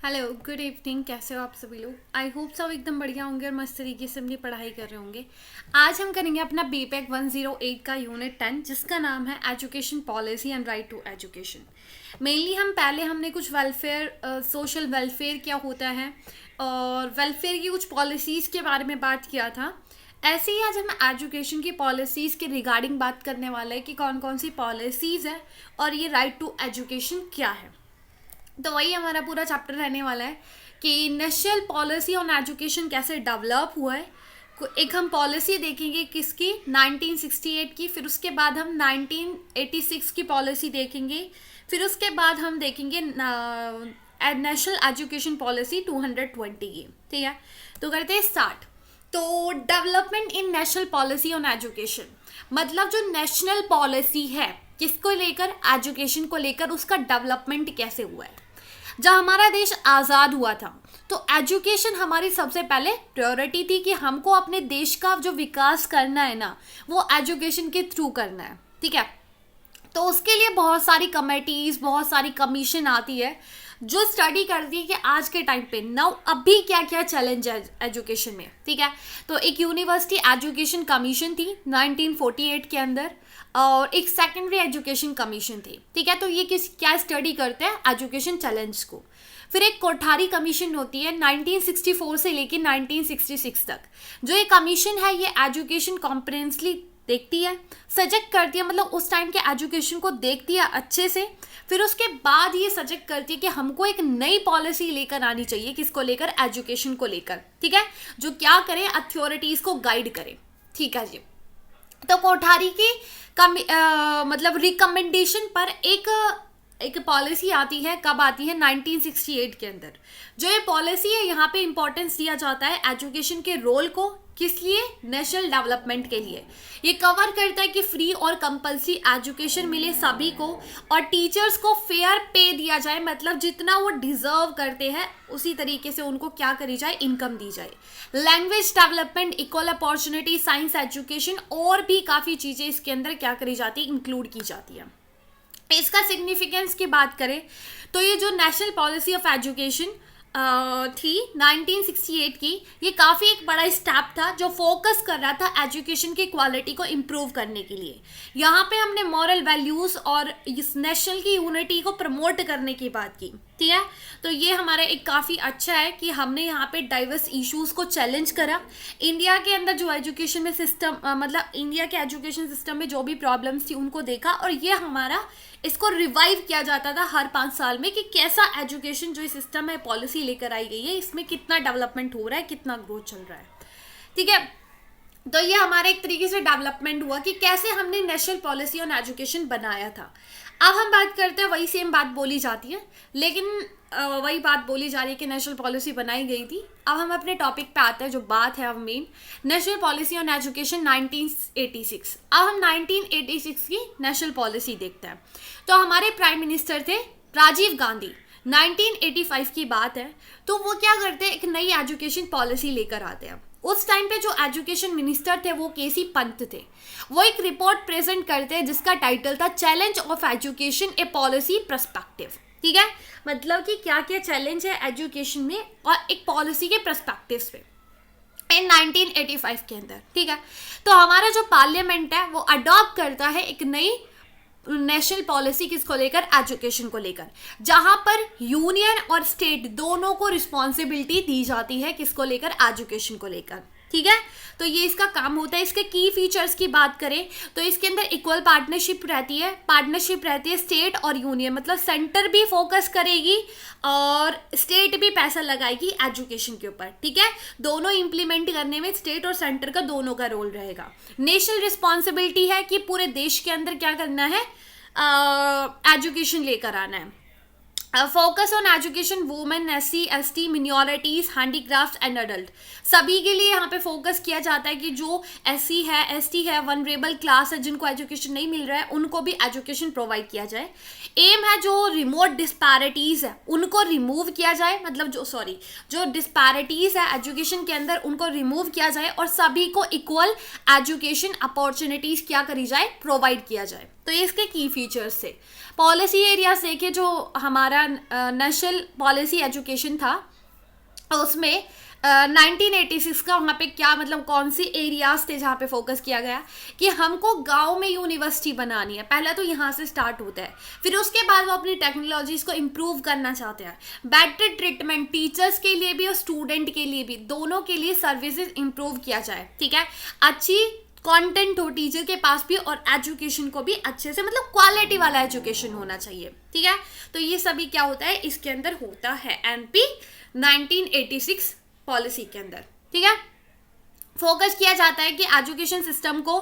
Hello good evening. कैसे हो आप सभी लोग? आई होप सब एकदम बढ़िया होंगे और मस्त तरीके से अपनी पढ़ाई कर रहे होंगे। आज हम करेंगे अपना बीपेक 108 का यूनिट 10 जिसका नाम है education policy and right to education. Mainly हमने कुछ वेलफेयर सोशल वेलफेयर क्या होता है और वेलफेयर की कुछ पॉलिसीज़ के बारे में बात किया था। ऐसे ही आज हम एजुकेशन की पॉलिसीज़ के रिगार्डिंग बात करने वाले हैं कि कौन कौन सी पॉलिसीज़ है और ये राइट टू एजुकेशन क्या है। तो वही हमारा पूरा चैप्टर रहने वाला है कि नेशनल पॉलिसी ऑन एजुकेशन कैसे डेवलप हुआ है। एक हम पॉलिसी देखेंगे किसकी 1968 की, फिर उसके बाद हम 1986 की पॉलिसी देखेंगे, फिर उसके बाद हम देखेंगे नेशनल एजुकेशन पॉलिसी 220 की। ठीक है, तो करते हैं स्टार्ट। तो development in national policy on education मतलब जो नेशनल पॉलिसी है किसको लेकर, एजुकेशन को लेकर, उसका डेवलपमेंट कैसे हुआ है। जब हमारा देश आज़ाद हुआ था तो एजुकेशन हमारी सबसे पहले प्रायोरिटी थी कि हमको अपने देश का जो विकास करना है ना वो एजुकेशन के थ्रू करना है। ठीक है, तो उसके लिए बहुत सारी कमेटीज़, बहुत सारी कमीशन आती है जो स्टडी करती है कि आज के टाइम पे नाउ अभी क्या क्या चैलेंज है एजुकेशन में। ठीक है, तो एक यूनिवर्सिटी एजुकेशन कमीशन थी 1948 के अंदर और एक सेकेंडरी एजुकेशन कमीशन थी। ठीक है, तो ये क्या स्टडी करते हैं एजुकेशन चैलेंज को। फिर एक कोठारी कमीशन होती है 1964 से लेकर 1966 तक। जो ये कमीशन है ये एजुकेशन कॉम्प्रिहेंसिवली देखती है, सजेक्ट करती है, मतलब उस टाइम के एजुकेशन को देखती है अच्छे से। फिर उसके बाद ये सजेक्ट करती है कि हमको एक नई पॉलिसी लेकर आनी चाहिए, किसको लेकर, एजुकेशन को लेकर। ठीक है, जो क्या करे, अथॉरिटीज़ को गाइड करे। ठीक है जी, तो कोठारी की मतलब रिकमेंडेशन पर एक पॉलिसी आती है। कब आती है? 1968 के अंदर। जो ये पॉलिसी है यहाँ पे इंपॉर्टेंस दिया जाता है एजुकेशन के रोल को, किस लिए, नेशनल डेवलपमेंट के लिए। ये कवर करता है कि फ्री और कंपल्सरी एजुकेशन मिले सभी को और टीचर्स को फेयर पे दिया जाए, मतलब जितना वो डिजर्व करते हैं उसी तरीके से उनको क्या करी जाए, इनकम दी जाए। Language development, equal opportunity, science education और भी काफ़ी चीज़ें इसके अंदर क्या करी जाती है, इंक्लूड की जाती है। इसका सिग्निफिकेंस की बात करें तो ये जो नेशनल पॉलिसी ऑफ एजुकेशन थी 1968 की, ये काफ़ी एक बड़ा स्टेप था जो फोकस कर रहा था एजुकेशन की क्वालिटी को इम्प्रूव करने के लिए। यहाँ पे हमने मॉरल वैल्यूज़ और इस नेशनल की यूनिटी को प्रमोट करने की बात की। ठीक है, तो ये हमारा एक काफ़ी अच्छा है कि हमने यहाँ पे डाइवर्स इश्यूज़ को चैलेंज करा। इंडिया के अंदर जो एजुकेशन में सिस्टम मतलब इंडिया के एजुकेशन सिस्टम में जो भी प्रॉब्लम्स थी उनको देखा और ये हमारा इसको रिवाइव किया जाता था हर 5 साल में कि कैसा एजुकेशन जो सिस्टम है, पॉलिसी लेकर आई गई है, इसमें कितना डेवलपमेंट हो रहा है, कितना ग्रोथ चल रहा है। ठीक है, तो ये हमारे एक तरीके से डेवलपमेंट हुआ कि कैसे हमने नेशनल पॉलिसी ऑन एजुकेशन बनाया था। अब हम बात करते हैं, वही सेम बात बोली जाती है, लेकिन वही बात बोली जा रही है कि नेशनल पॉलिसी बनाई गई थी। अब हम अपने टॉपिक पे आते हैं, जो बात है अब main national policy on education 1986। अब हम 1986 की नेशनल पॉलिसी देखते हैं। तो हमारे प्राइम मिनिस्टर थे राजीव गांधी। 1985 की बात है, तो वो क्या करते हैं, एक नई एजुकेशन पॉलिसी लेकर आते हैं। उस टाइम पे जो एजुकेशन मिनिस्टर थे वो केसी पंत थे। वो एक रिपोर्ट प्रेजेंट करते हैं जिसका टाइटल था challenge of education A policy perspective. ठीक है, मतलब कि क्या क्या चैलेंज है एजुकेशन में और एक पॉलिसी के पर्सपेक्टिव पे इन 1985 के अंदर। ठीक है, तो हमारा जो पार्लियामेंट है वो अडॉप्ट करता है एक नई नेशनल पॉलिसी, किसको लेकर, एजुकेशन को लेकर, जहां पर यूनियन और स्टेट दोनों को रिस्पॉन्सिबिलिटी दी जाती है, किसको लेकर, एजुकेशन को लेकर। ठीक है, तो ये इसका काम होता है। इसके की फीचर्स की बात करें तो इसके अंदर इक्वल पार्टनरशिप रहती है स्टेट और यूनियन, मतलब सेंटर भी फोकस करेगी और स्टेट भी पैसा लगाएगी एजुकेशन के ऊपर। ठीक है, दोनों इंप्लीमेंट करने में स्टेट और सेंटर का दोनों का रोल रहेगा। नेशनल रिस्पॉन्सिबिलिटी है कि पूरे देश के अंदर क्या करना है, एजुकेशन लेकर आना है। Focus on education women, SC ST, minorities, handicraft and adult, सभी के लिए यहाँ पे फोकस किया जाता है कि जो SC है, ST है, वनरेबल क्लास है, जिनको एजुकेशन नहीं मिल रहा है उनको भी एजुकेशन प्रोवाइड किया जाए। एम है जो रिमोट डिस्पैरिटीज है उनको रिमूव किया जाए, मतलब जो डिस्पैरिटीज है एजुकेशन के अंदर उनको रिमूव किया जाए और सभी को इक्वल एजुकेशन अपॉर्चुनिटीज क्या करी जाए, प्रोवाइड किया जाए। तो ये इसके की फीचर्स थे। पॉलिसी एरियाज देखे, जो हमारा नेशनल पॉलिसी एजुकेशन था उसमें 1986 का वहाँ पे क्या मतलब कौन सी एरियाज थे जहाँ पे फोकस किया गया कि हमको गांव में यूनिवर्सिटी बनानी है। पहला तो यहाँ से स्टार्ट होता है, फिर उसके बाद वो अपनी टेक्नोलॉजीज को इम्प्रूव करना चाहते हैं। बेटर ट्रीटमेंट टीचर्स के लिए भी और स्टूडेंट के लिए भी, दोनों के लिए सर्विसेज इम्प्रूव किया जाए, ठीक है। अच्छी कंटेंट हो टीचर के पास भी और एजुकेशन को भी अच्छे से मतलब क्वालिटी वाला एजुकेशन होना चाहिए, ठीक है। तो ये सभी क्या होता है इसके अंदर होता है एनपी 1986 पॉलिसी के अंदर, ठीक है। फोकस किया जाता है कि एजुकेशन सिस्टम को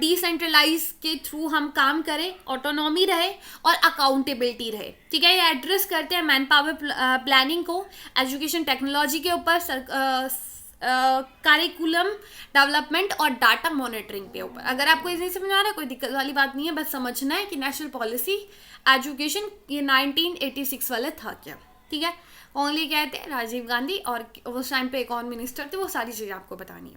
डिसेंट्रलाइज के थ्रू हम काम करें, ऑटोनॉमी रहे और अकाउंटेबिलिटी रहे, ठीक है। ये एड्रेस करते हैं मैन पावर प्लानिंग को, एजुकेशन टेक्नोलॉजी के ऊपर, करिकुलम डेवलपमेंट और डाटा मॉनिटरिंग के ऊपर। अगर आपको इसे समझ आ रहा है कोई दिक्कत वाली बात नहीं है, बस समझना है कि नेशनल पॉलिसी एजुकेशन ये 1986 वाला था क्या, ठीक है। ओनली कहते हैं राजीव गांधी और उस टाइम पे कौन मिनिस्टर थे, वो सारी चीज़ें आपको बतानी है।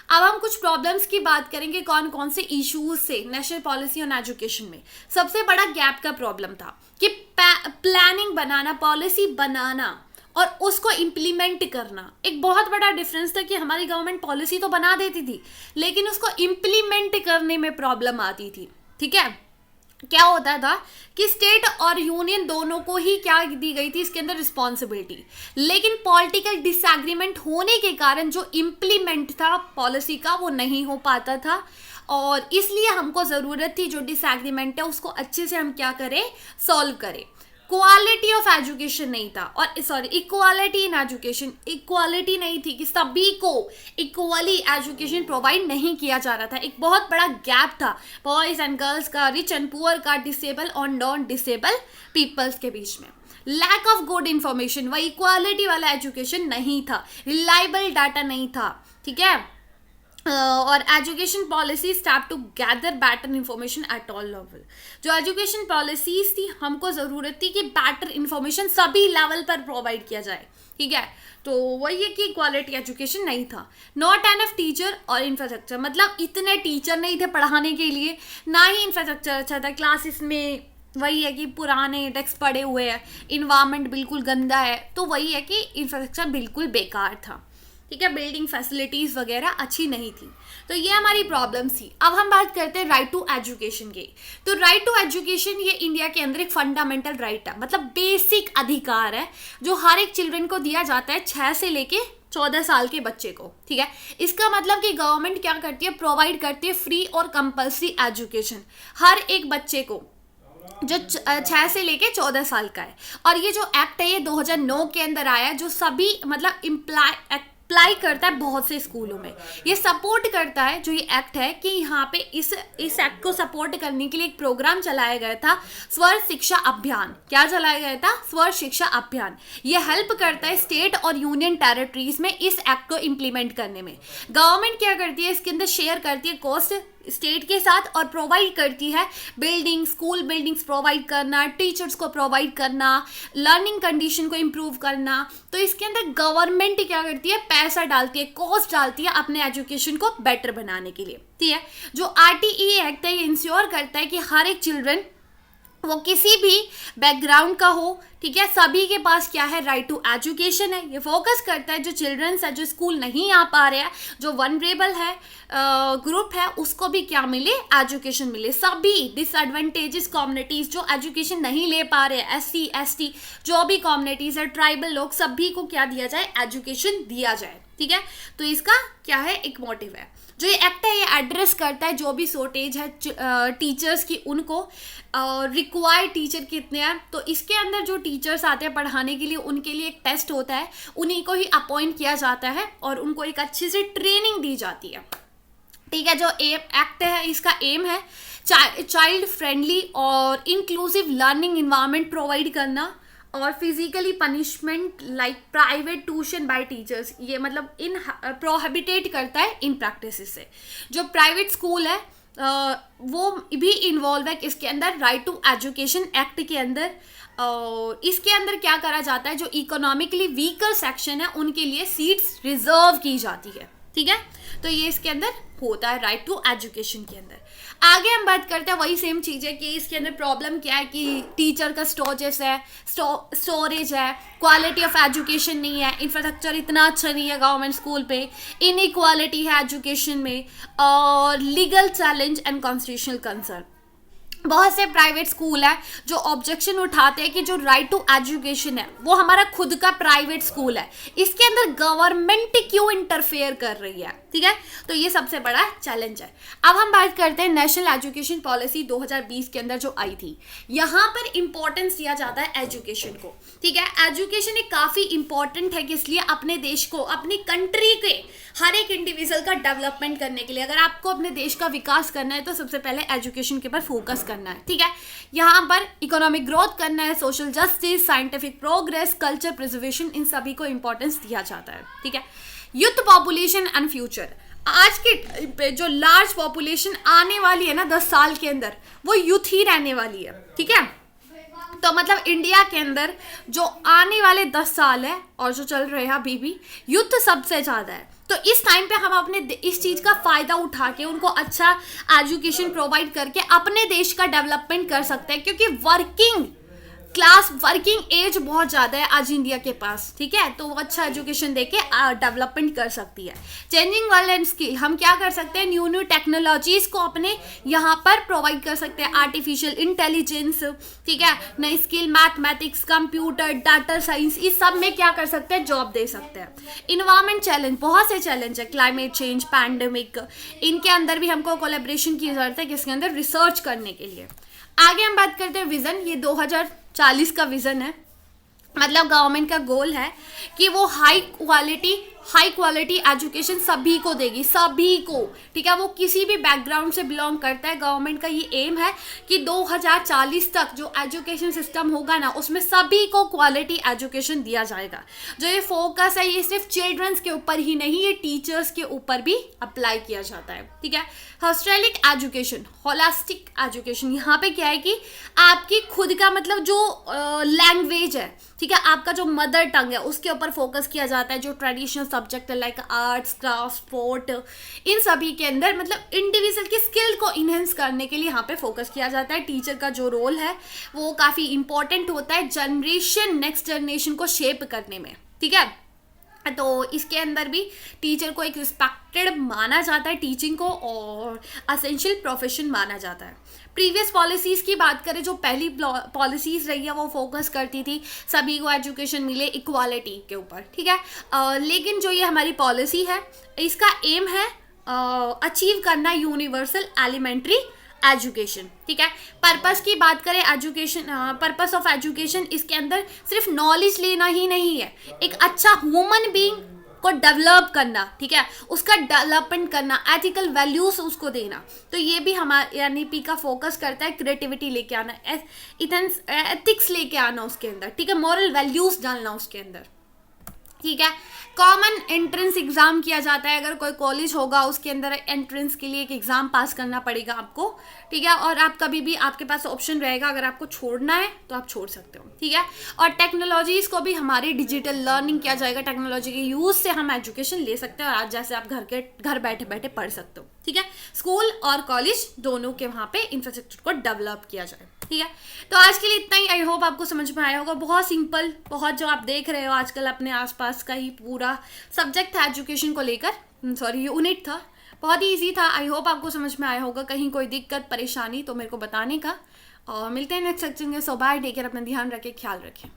अब हम कुछ प्रॉब्लम्स की बात करेंगे, कौन कौन से इश्यूज थे नेशनल पॉलिसी ऑन एजुकेशन में। सबसे बड़ा गैप का प्रॉब्लम था कि प्लानिंग बनाना, पॉलिसी बनाना और उसको इम्प्लीमेंट करना। एक बहुत बड़ा डिफरेंस था कि हमारी गवर्नमेंट पॉलिसी तो बना देती थी लेकिन उसको इम्प्लीमेंट करने में प्रॉब्लम आती थी, ठीक है। क्या होता था कि स्टेट और यूनियन दोनों को ही क्या दी गई थी इसके अंदर रिस्पॉन्सिबिलिटी, लेकिन पॉलिटिकल डिसएग्रीमेंट होने के कारण जो इम्प्लीमेंट था पॉलिसी का वो नहीं हो पाता था, और इसलिए हमको ज़रूरत थी जो डिसएग्रीमेंट है उसको अच्छे से हम क्या करें, सॉल्व करें। क्वालिटी ऑफ एजुकेशन नहीं था, और sorry equality in education, equality नहीं थी कि सभी को इक्वली एजुकेशन प्रोवाइड नहीं किया जा रहा था। एक बहुत बड़ा गैप था बॉयज़ एंड गर्ल्स का, रिच एंड पुअर का, डिसेबल और नॉन डिसेबल पीपल्स के बीच में। लैक ऑफ गुड इंफॉर्मेशन, वह इक्वालिटी वाला एजुकेशन नहीं था, रिलायबल डाटा नहीं था, ठीक है। और education policy start to gather better information at all level. जो एजुकेशन पॉलिसीज थी हमको ज़रूरत थी कि बेटर इंफॉर्मेशन सभी लेवल पर प्रोवाइड किया जाए, ठीक है। तो वही है कि क्वालिटी एजुकेशन नहीं था। नॉट एनफ टीचर और इंफ्रास्ट्रक्चर, मतलब इतने टीचर नहीं थे पढ़ाने के लिए, ना ही इंफ्रास्ट्रक्चर अच्छा था। क्लासेस में वही है कि पुराने डेस्क पड़े हुए हैं, इन्वायरमेंट बिल्कुल गंदा है, तो वही है कि इंफ्रास्ट्रक्चर बिल्कुल बेकार था, ठीक है। बिल्डिंग फैसिलिटीज़ वगैरह अच्छी नहीं थी, तो ये हमारी प्रॉब्लम्स थी। अब हम बात करते हैं राइट टू एजुकेशन की। तो राइट टू एजुकेशन ये इंडिया के अंदर एक फंडामेंटल राइट है, मतलब बेसिक अधिकार है जो हर एक चिल्ड्रन को दिया जाता है 6 से लेके 14 साल के बच्चे को, ठीक है। इसका मतलब कि गवर्नमेंट क्या करती है, प्रोवाइड करती है फ्री और कंपल्सरी एजुकेशन हर एक बच्चे को जो 6 से लेके 14 साल का है। और ये जो एक्ट है ये 2009 के अंदर आया है, जो सभी मतलब अप्लाई करता है बहुत से स्कूलों में। ये सपोर्ट करता है जो ये एक्ट है कि यहाँ पे इस एक्ट को सपोर्ट करने के लिए एक प्रोग्राम चलाया गया था, स्वर शिक्षा अभियान। क्या चलाया गया था, स्वर शिक्षा अभियान। ये हेल्प करता है स्टेट और यूनियन टेरिटरीज में इस एक्ट को इम्प्लीमेंट करने में। गवर्नमेंट क्या करती है, इसके अंदर शेयर करती है कॉस्ट स्टेट के साथ और प्रोवाइड करती है बिल्डिंग, स्कूल बिल्डिंग्स प्रोवाइड करना, टीचर्स को प्रोवाइड करना, लर्निंग कंडीशन को इम्प्रूव करना। तो इसके अंदर गवर्नमेंट क्या करती है, पैसा डालती है, कॉस्ट डालती है अपने एजुकेशन को बेटर बनाने के लिए, ठीक है। जो आरटीई एक्ट है ये इंश्योर करता है कि हर एक चिल्ड्रन वो किसी भी बैकग्राउंड का हो, ठीक है, सभी के पास क्या है, राइट टू एजुकेशन है। ये फोकस करता है जो चिल्ड्रंस है जो स्कूल नहीं आ पा रहे हैं, जो वनरेबल है ग्रुप है, उसको भी क्या मिले, एजुकेशन मिले। सभी डिसएडवांटेजेस कम्युनिटीज़ जो एजुकेशन नहीं ले पा रहे हैं, SC ST जो भी कम्युनिटीज़ है, ट्राइबल लोग, सभी को क्या दिया जाए, एजुकेशन दिया जाए, ठीक है। तो इसका क्या है, एक मोटिव है। जो ये एक्ट है ये एड्रेस करता है जो भी शॉर्टेज है टीचर्स की, उनको रिक्वायर्ड टीचर कितने हैं। तो इसके अंदर जो टीचर्स आते हैं पढ़ाने के लिए उनके लिए एक टेस्ट होता है, उन्हीं को ही अपॉइंट किया जाता है और उनको एक अच्छी से ट्रेनिंग दी जाती है, ठीक है। जो एक्ट है इसका एम है चाइल्ड फ्रेंडली और इंक्लूसिव लर्निंग इन्वायरमेंट प्रोवाइड करना, और physically punishment like private tuition bye teachers, ये मतलब इन प्रोहिबिटेट करता है इन प्रैक्टिसेस से। जो प्राइवेट स्कूल है वो भी इन्वॉल्व है इसके अंदर राइट टू एजुकेशन एक्ट के अंदर। इसके अंदर क्या करा जाता है, जो इकोनॉमिकली वीकर सेक्शन है उनके लिए सीट्स रिजर्व की जाती है, ठीक है, तो ये इसके अंदर होता है राइट टू एजुकेशन के अंदर। आगे हम बात करते हैं वही सेम चीज़ है कि इसके अंदर प्रॉब्लम क्या है कि टीचर का स्टोरेज है, क्वालिटी ऑफ एजुकेशन नहीं है, इंफ्रास्ट्रक्चर इतना अच्छा नहीं है गवर्नमेंट स्कूल पे, इनइक्वालिटी है एजुकेशन में, और legal challenge and constitutional concern. बहुत से प्राइवेट स्कूल है जो ऑब्जेक्शन उठाते हैं कि जो राइट टू एजुकेशन है वो हमारा खुद का प्राइवेट स्कूल है, इसके अंदर गवर्नमेंट क्यों इंटरफेयर कर रही है, ठीक है, तो ये सबसे बड़ा चैलेंज है। अब हम बात करते हैं नेशनल एजुकेशन पॉलिसी 2020 के अंदर जो आई थी। यहाँ पर इंपॉर्टेंस दिया जाता है एजुकेशन को, ठीक है। एजुकेशन एक काफ़ी इंपॉर्टेंट है, किस लिए, अपने देश को, अपनी कंट्री के हर एक इंडिविजुअल का डेवलपमेंट करने के लिए। अगर आपको अपने देश का विकास करना है तो सबसे पहले एजुकेशन के ऊपर फोकस करना है, ठीक है। यहाँ पर इकोनॉमिक ग्रोथ करना है, social justice, scientific progress, culture preservation, इन सभी को इंपॉर्टेंस दिया जाता है, ठीक है। यूथ पॉपुलेशन एंड फ्यूचर, आज के जो लार्ज पॉपुलेशन आने वाली है ना 10 साल के अंदर, वो यूथ ही रहने वाली है, ठीक है। तो मतलब इंडिया के अंदर जो आने वाले 10 साल है और जो चल रहे हैं अभी भी, यूथ सबसे ज़्यादा है। तो इस टाइम पे हम अपने इस चीज़ का फ़ायदा उठा के उनको अच्छा एजुकेशन प्रोवाइड करके अपने देश का डेवलपमेंट कर सकते हैं, क्योंकि वर्किंग एज बहुत ज़्यादा है आज इंडिया के पास, ठीक है। तो वो अच्छा एजुकेशन देके डेवलपमेंट कर सकती है। चेंजिंग वर्ल्ड एंड स्किल, हम क्या कर सकते हैं, न्यू टेक्नोलॉजीज़ को अपने यहाँ पर प्रोवाइड कर सकते हैं, आर्टिफिशियल इंटेलिजेंस, ठीक है, नई skill, mathematics, computer, data science, इस सब में क्या कर सकते हैं, जॉब दे सकते हैं। इन्वायरमेंट चैलेंज, बहुत से चैलेंज है, क्लाइमेट चेंज, पैंडेमिक, इनके अंदर भी हमको कोलैबोरेशन की जरूरत है, किसके अंदर, रिसर्च करने के लिए। आगे हम बात करते हैं विजन, ये 2040 का विजन है, मतलब गवर्नमेंट का गोल है कि वो हाई क्वालिटी एजुकेशन सभी को देगी, सभी को, ठीक है, वो किसी भी बैकग्राउंड से बिलोंग करता है। गवर्नमेंट का ये एम है कि 2040 तक जो एजुकेशन सिस्टम होगा ना, उसमें सभी को क्वालिटी एजुकेशन दिया जाएगा। जो ये फोकस है ये सिर्फ चिल्ड्रंस के ऊपर ही नहीं, ये टीचर्स के ऊपर भी अप्लाई किया जाता है, ठीक है। होस्टलिक एजुकेशन, होलिस्टिक एजुकेशन, यहाँ पे क्या है कि आपकी खुद का मतलब जो लैंग्वेज है, ठीक है, आपका जो मदर टंग है उसके ऊपर फोकस किया जाता है। जो ट्रेडिशनल सब्जेक्ट है लाइक आर्ट्स, क्राफ्ट, स्पोर्ट, इन सभी के अंदर मतलब इंडिविजुअल की स्किल को इन्हेंस करने के लिए यहाँ पे फोकस किया जाता है। टीचर का जो रोल है वो काफ़ी इंपॉर्टेंट होता है नेक्स्ट जनरेशन को शेप करने में, ठीक है। तो इसके अंदर भी टीचर को एक रिस्पेक्टेड माना जाता है, टीचिंग को, और असेंशियल प्रोफेशन माना जाता है। प्रीवियस पॉलिसीज़ की बात करें, जो पहली पॉलिसीज़ रही है वो फोकस करती थी सभी को एजुकेशन मिले, इक्वालिटी के ऊपर, ठीक है। लेकिन जो ये हमारी पॉलिसी है इसका एम है अचीव करना यूनिवर्सल एलिमेंट्री एजुकेशन, ठीक है। पर्पस की बात करें, एजुकेशन, पर्पस ऑफ एजुकेशन, इसके अंदर सिर्फ नॉलेज लेना ही नहीं है, एक अच्छा ह्यूमन बीइंग को डेवलप करना, ठीक है, उसका डेवलपमेंट करना, एथिकल वैल्यूज उसको देना। तो ये भी हमारे यानी पी का फोकस करता है, क्रिएटिविटी लेके आना, एथिक्स लेके आना उसके अंदर, ठीक है, मॉरल वैल्यूज डालना उसके अंदर, ठीक है। कॉमन एंट्रेंस एग्ज़ाम किया जाता है, अगर कोई कॉलेज होगा उसके अंदर एंट्रेंस के लिए एक एग्ज़ाम पास करना पड़ेगा आपको, ठीक है। और आप कभी भी, आपके पास ऑप्शन रहेगा, अगर आपको छोड़ना है तो आप छोड़ सकते हो, ठीक है। और टेक्नोलॉजीज़ को भी हमारी डिजिटल लर्निंग किया जाएगा, टेक्नोलॉजी के यूज़ से हम एजुकेशन ले सकते हैं, और आज जैसे आप घर बैठे बैठे पढ़ सकते हो, ठीक है। स्कूल और कॉलेज दोनों के वहाँ पे इंफ्रास्ट्रक्चर को डेवलप किया जाए, ठीक है। तो आज के लिए इतना ही, आई होप आपको समझ में आया होगा। बहुत सिंपल, बहुत जो आप देख रहे हो आजकल अपने आसपास का ही पूरा सब्जेक्ट था एजुकेशन को लेकर, यूनिट था, बहुत ही ईजी था। आई होप आपको समझ में आया होगा। कहीं कोई दिक्कत परेशानी तो मेरे को बताने का, और मिलते हैं नेक्स्ट सेक्शन के। सो बाय, टेक केयर, अपना ध्यान रखें, ख्याल रखें।